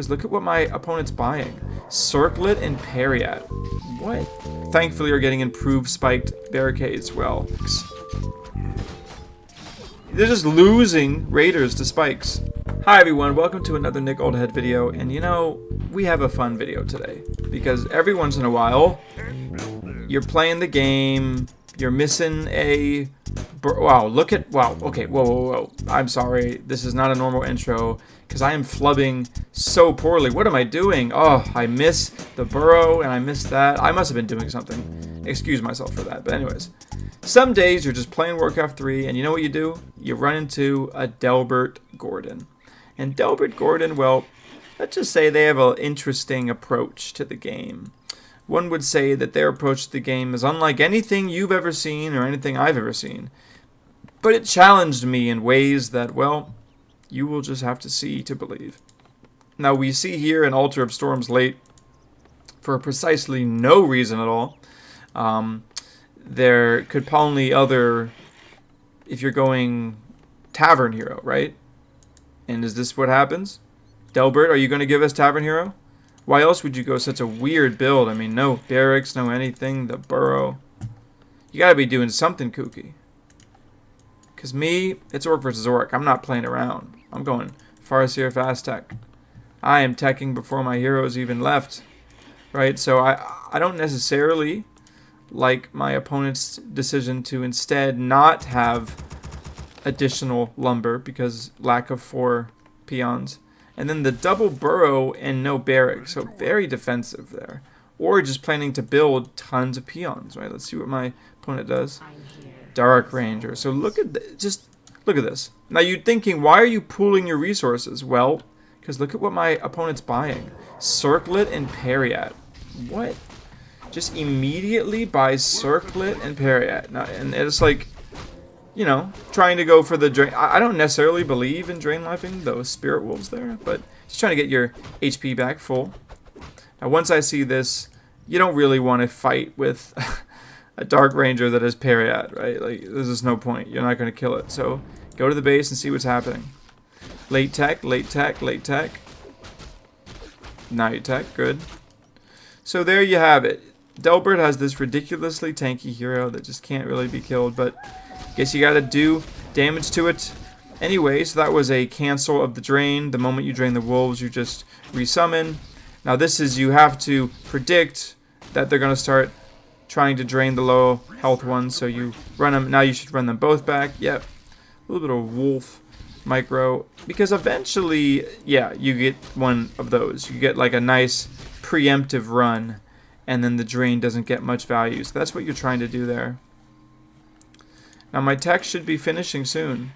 Because look at what my opponent's buying. Circlet and parry at. What? Thankfully, we're getting improved spiked barricades. Well, they're just losing raiders to spikes. Hi everyone, welcome to another Nick Oldhead video. And you know, we have a fun video today. Because every once in a while, you're playing the game, you're missing a... Wow, look at... Wow, okay, whoa. I'm sorry, this is not a normal intro. Because I am flubbing so poorly. What am I doing? Oh, I miss the burrow and I missed that. I must have been doing something. Excuse myself for that. But anyways, some days you're just playing Warcraft 3 and you know what you do? You run into a Delbert Gordon. And Delbert Gordon, well, let's just say they have an interesting approach to the game. One would say that their approach to the game is unlike anything you've ever seen or anything I've ever seen. But it challenged me in ways that, well, you will just have to see to believe. Now, we see here an Altar of Storms late for precisely no reason at all. There could probably other... If you're going Tavern Hero, right? And is this what happens? Delbert, are you going to give us Tavern Hero? Why else would you go such a weird build? I mean, no barracks, no anything, the burrow. You gotta be doing something kooky. Because me, it's Orc versus Orc. I'm not playing around. I'm going Farseer fast tech. I am teching before my heroes even left. Right? So I don't necessarily like my opponent's decision to instead not have additional lumber because lack of 4 peons. And then the double burrow and no barracks. So very defensive there. Or just planning to build tons of peons. Right? Let's see what my opponent does. Dark Ranger. So look at look at this. Now you're thinking, why are you pooling your resources? Well, because look at what my opponent's buying. Circlet and parry at. What? Just immediately buys Circlet and parry at. Now, and it's like, you know, trying to go for the drain. I don't necessarily believe in drain lifing those spirit wolves there, but just trying to get your HP back full. Now once I see this, you don't really want to fight with a Dark Ranger that is parry at, right? Like, there's just no point. You're not going to kill it. So, go to the base and see what's happening. Late tech, late tech, late tech. Now you tech, good. So, there you have it. Delbert has this ridiculously tanky hero that just can't really be killed, but I guess you got to do damage to it. Anyway, so that was a cancel of the drain. The moment you drain the wolves, you just resummon. Now, this is, you have to predict that they're going to start trying to drain the low health ones, so you run them. Now you should run them both back. Yep. A little bit of wolf micro, because eventually, yeah, you get one of those. You get like a nice preemptive run, and then the drain doesn't get much value. So that's what you're trying to do there. Now my tech should be finishing soon.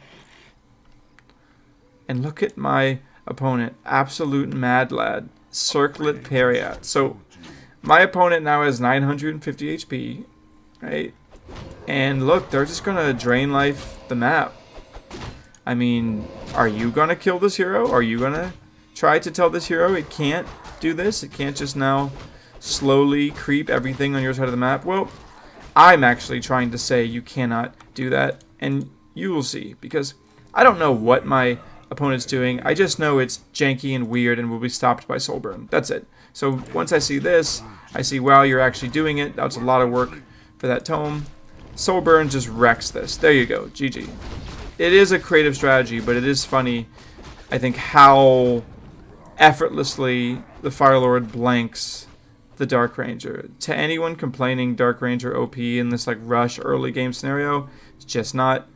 And look at my opponent. Absolute mad lad. Circlet parry at. So my opponent now has 950 HP, right? And look, they're just going to drain life the map. I mean, are you going to kill this hero? Are you going to try to tell this hero it can't do this? It can't just now slowly creep everything on your side of the map? Well, I'm actually trying to say you cannot do that, and you will see, because I don't know what my opponent's doing. I just know it's janky and weird and will be stopped by Soulburn. That's it. So once I see this, I see, wow, you're actually doing it. That's a lot of work for that tome. Soulburn just wrecks this. There you go. GG. It is a creative strategy, but it is funny, I think, how effortlessly the Firelord blanks the Dark Ranger. To anyone complaining Dark Ranger OP in this like rush early game scenario, it's just not.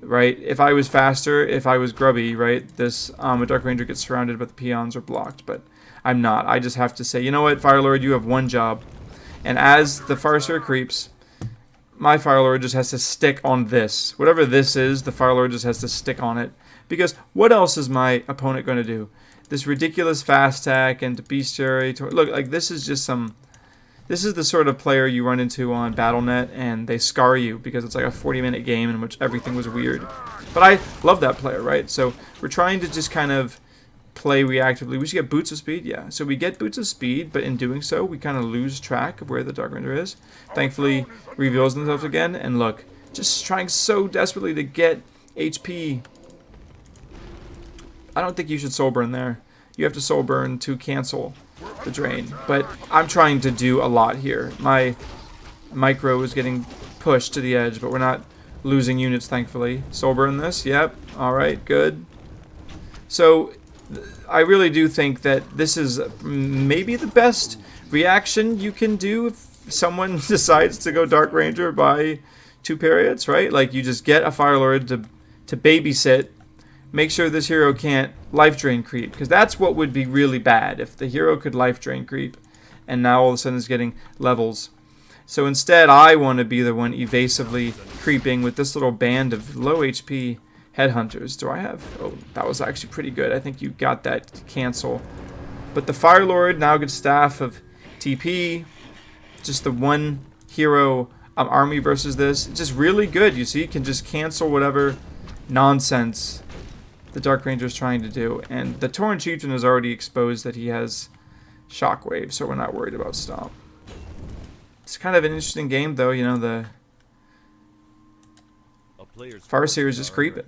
Right, if I was faster, if I was grubby, right, this a Dark Ranger gets surrounded but the peons are blocked, but I'm not. I just have to say, you know what, Firelord, you have one job. And as the Farseer creeps, my Firelord just has to stick on this. Whatever this is, the Firelord just has to stick on it. Because what else is my opponent going to do? This ridiculous fast attack and bestiary. Look, like this is just some... This is the sort of player you run into on Battle.net and they scar you because it's like a 40-minute game in which everything was weird. But I love that player, right? So we're trying to just kind of play reactively. We should get Boots of Speed, yeah. So we get Boots of Speed, but in doing so, we kind of lose track of where the Dark Ranger is. Thankfully, reveals themselves again, and look, just trying so desperately to get HP. I don't think you should Soulburn there. you have to soul burn to cancel the drain. But I'm trying to do a lot here. My micro is getting pushed to the edge, but we're not losing units, thankfully. Soul burn this. Yep. All right. Good. So I really do think that this is maybe the best reaction you can do if someone decides to go Dark Ranger by 2 periods, right? Like, you just get a Fire Lord to babysit, make sure this hero can't life drain creep, because that's what would be really bad, if the hero could life drain creep and now all of a sudden is getting levels. So instead, I want to be the one evasively creeping with this little band of low HP headhunters. Do I have? Oh, that was actually pretty good. I think you got that cancel. But the Fire Lord now gets staff of TP. Just the one hero army versus this. It's just really good. You see, can just cancel whatever nonsense the Dark Ranger is trying to do. And the Tauren Chieftain has already exposed that he has Shockwave, so we're not worried about Stomp. It's kind of an interesting game, though. You know, the Farseer is just creeping.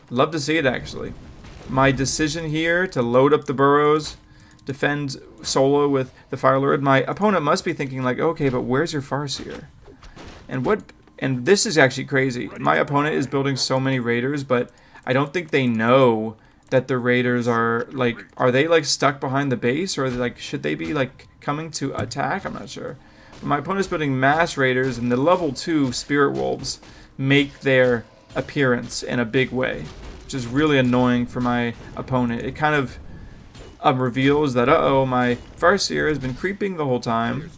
Love to see it, actually. My decision here to load up the burrows, defend solo with the Fire Lord. My opponent must be thinking, like, okay, but where's your Farseer? And this is actually crazy. My opponent is building so many Raiders, but I don't think they know that the Raiders are, like, are they, like, stuck behind the base? Or, like, should they be, like, coming to attack? I'm not sure. But my opponent's building mass Raiders, and the level 2 Spirit Wolves make their appearance in a big way, which is really annoying for my opponent. It kind of reveals that, uh-oh, my Farseer has been creeping the whole time,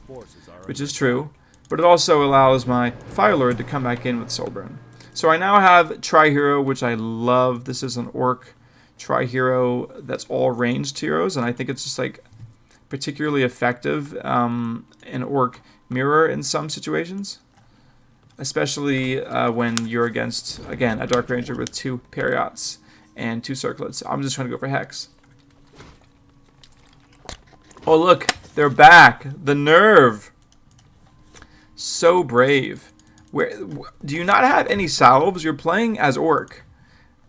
which is true. But it also allows my Fire Lord to come back in with Soulburn. So I now have Tri-Hero, which I love. This is an Orc Tri-Hero that's all ranged heroes, and I think it's just, like, particularly effective in Orc Mirror in some situations. Especially when you're against, again, a Dark Ranger with 2 Periots and 2 Circlets. I'm just trying to go for Hex. Oh, look, they're back. The nerve. So brave. Do you not have any salves? You're playing as Orc.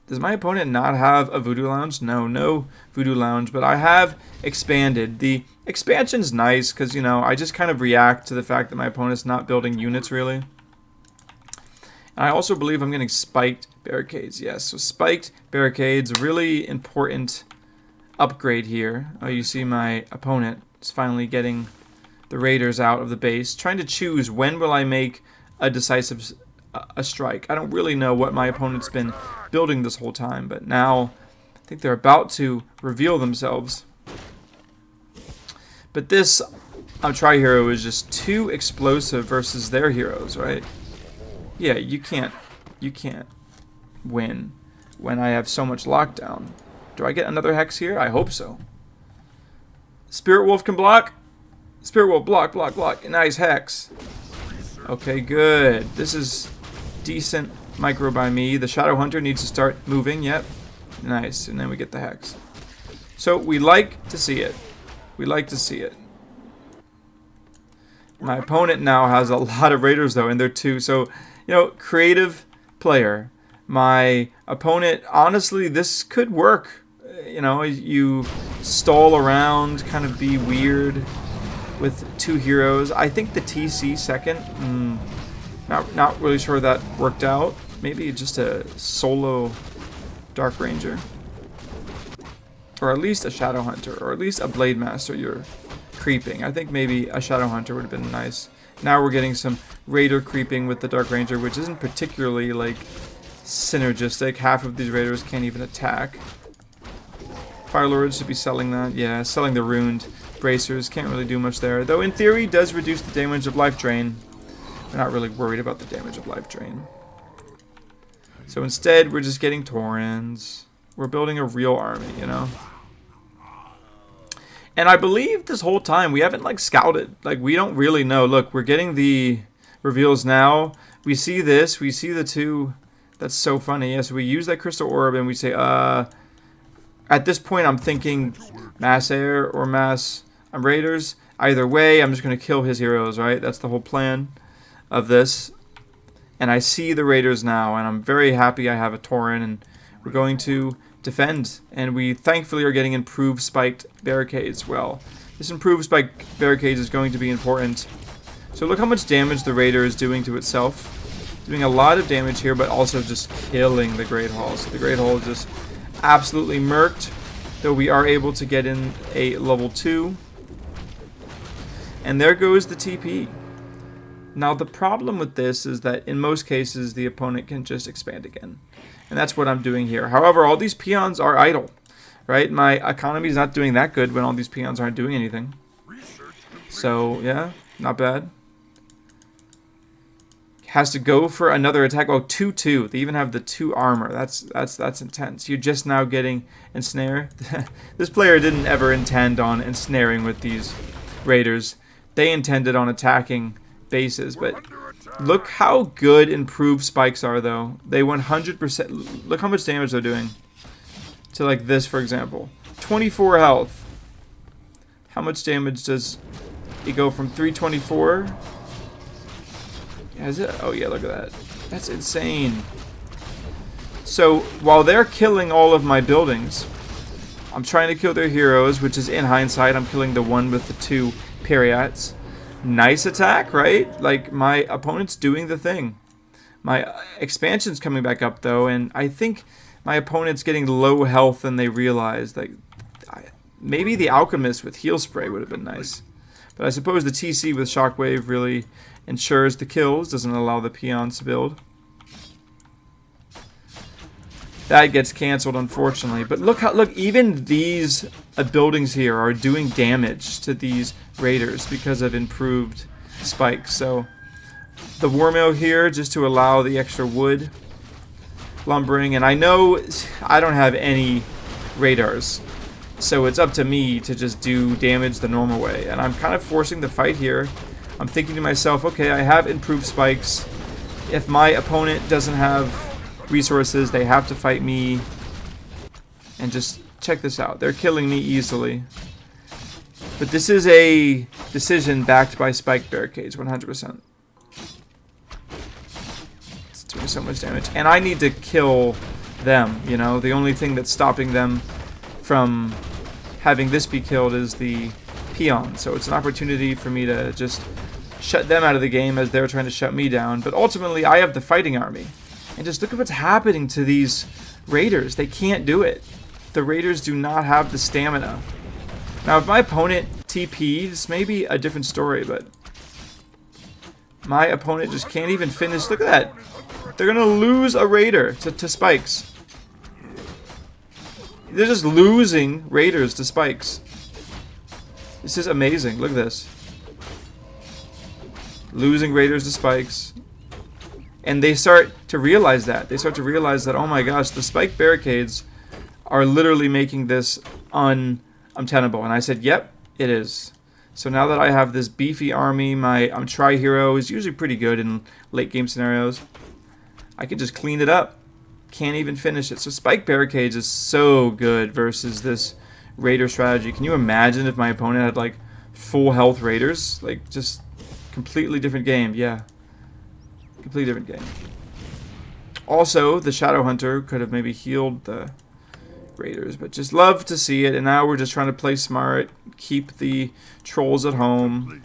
Does my opponent not have a Voodoo Lounge? No Voodoo Lounge, but I have expanded. The expansion's nice because, you know, I just kind of react to the fact that my opponent's not building units, really. And I also believe I'm getting spiked barricades. Yes, so spiked barricades, really important upgrade here. Oh, you see my opponent is finally getting the Raiders out of the base, trying to choose when will I make a decisive strike. I don't really know what my opponent's been building this whole time, but now I think they're about to reveal themselves. But this Tri-Hero is just too explosive versus their heroes, right? Yeah, you can't win when I have so much lockdown. Do I get another Hex here? I hope so. Spirit Wolf can block. Spirit Wolf, block, block, block. Nice Hex. Okay, good. This is decent micro by me. The Shadow Hunter needs to start moving. Yep. Nice. And then we get the Hex. So we like to see it. We like to see it. My opponent now has a lot of Raiders, though, and they're 2. So, you know, creative player. My opponent, honestly, this could work. You know, you stall around, kind of be weird with 2 heroes. I think the TC second, not really sure that worked out. Maybe just a solo Dark Ranger. Or at least a Shadow Hunter, or at least a Blade Master you're creeping. I think maybe a Shadow Hunter would have been nice. Now we're getting some Raider creeping with the Dark Ranger, which isn't particularly, like, synergistic. Half of these Raiders can't even attack. Fire Lord should be selling that. Yeah, selling the Ruined Bracers. Can't really do much there. Though, in theory, does reduce the damage of Life Drain. We're not really worried about the damage of Life Drain. So instead, we're just getting Taurens. We're building a real army, you know? And I believe this whole time we haven't, like, scouted. Like, we don't really know. Look, we're getting the reveals now. We see this. We see the 2. That's so funny. Yes, we use that Crystal Orb and we say, at this point, I'm thinking Mass Air or Mass Raiders. Either way, I'm just going to kill his heroes, right? That's the whole plan of this. And I see the Raiders now, and I'm very happy I have a Tauren, and we're going to defend. And we thankfully are getting improved spiked barricades. Well, this improved spiked barricades is going to be important. So look how much damage the Raider is doing to itself. Doing a lot of damage here, but also just killing the Great Hall. So the Great Hall is just absolutely murked, though we are able to get in a level 2. And there goes the TP. Now the problem with this is that in most cases the opponent can just expand again. And that's what I'm doing here. However, all these peons are idle, right? My economy is not doing that good when all these peons aren't doing anything. So yeah, not bad. Has to go for another attack. Oh, 2-2. They even have the 2 armor. That's intense. You're just now getting ensnare. This player didn't ever intend on ensnaring with these raiders. They intended on attacking bases, but look how good improved spikes are, though. They 100%. Look how much damage they're doing to, like, this, for example. 24 health. How much damage does it go from 324? Is it? Oh yeah, look at that. That's insane. So while they're killing all of my buildings, I'm trying to kill their heroes, which is in hindsight, I'm killing the one with the 2 Periats. Nice attack, right? Like, my opponent's doing the thing. My expansion's coming back up, though, and I think my opponent's getting low health than they realized. Like, maybe the Alchemist with heal spray would have been nice. But I suppose the TC with Shockwave really ensures the kills, doesn't allow the peons to build. That gets cancelled, unfortunately. But look even these buildings here are doing damage to these raiders because of improved spikes. So the war mill here just to allow the extra wood lumbering. And I know I don't have any radars, so it's up to me to just do damage the normal way. And I'm kind of forcing the fight here. I'm thinking to myself, okay, I have improved spikes. If my opponent doesn't have resources, they have to fight me. And just check this out. They're killing me easily. But this is a decision backed by spike barricades, 100%. It's doing so much damage. And I need to kill them, you know. The only thing that's stopping them from having this be killed is the peon. So it's an opportunity for me to just shut them out of the game as they're trying to shut me down. But ultimately, I have the fighting army. And just look at what's happening to these raiders. They can't do it. The raiders do not have the stamina. Now, if my opponent TP'd, this may be a different story, but my opponent just can't even finish. Look at that. They're going to lose a raider to spikes. They're just losing raiders to spikes. This is amazing. Look at this. Losing raiders to spikes. And they start to realize that. They start to realize that, oh my gosh, the spike barricades are literally making this untenable. And I said, yep, it is. So now that I have this beefy army, my tri-hero is usually pretty good in late game scenarios. I can just clean it up. Can't even finish it. So spike barricades is so good versus this raider strategy. Can you imagine if my opponent had like full health raiders? Like, just completely different game. Yeah. Completely different game. Also, the Shadow Hunter could have maybe healed the raiders, but just love to see it. And now we're just trying to play smart, keep the trolls at home.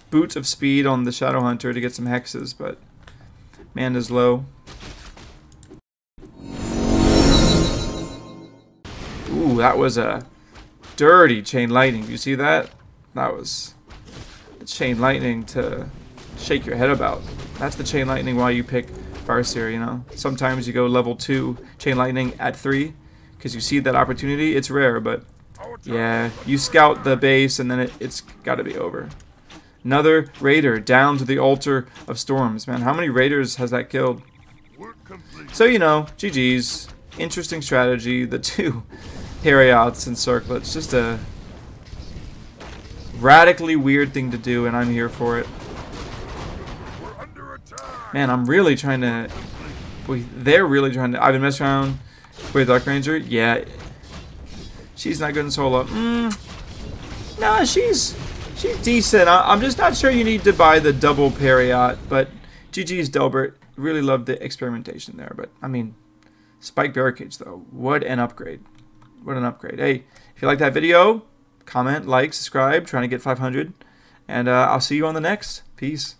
Boot of speed on the Shadow Hunter to get some hexes, but mana's low. Ooh, that was a dirty chain lightning. Do you see that? That was the chain lightning to shake your head about. That's the chain lightning why you pick Farseer, you know. Sometimes you go level 2 chain lightning at 3 because you see that opportunity. It's rare, but yeah, you scout the base and then it's got to be over. Another raider down to the altar of storms, man. How many raiders has that killed? So, you know, GG's. Interesting strategy. The 2 Harryouts and circlets. Just a radically weird thing to do, and I'm here for it. Man, I'm really trying to... They're really trying to... I've been messing around with Dark Ranger. Yeah. She's not good in solo. Nah, she's decent. I'm just not sure you need to buy the double Periot, but GG's Delbert. Really loved the experimentation there, but, I mean, Spike barricades, though. What an upgrade. What an upgrade. Hey, if you like that video, comment, like, subscribe. Trying to get 500. And I'll see you on the next. Peace.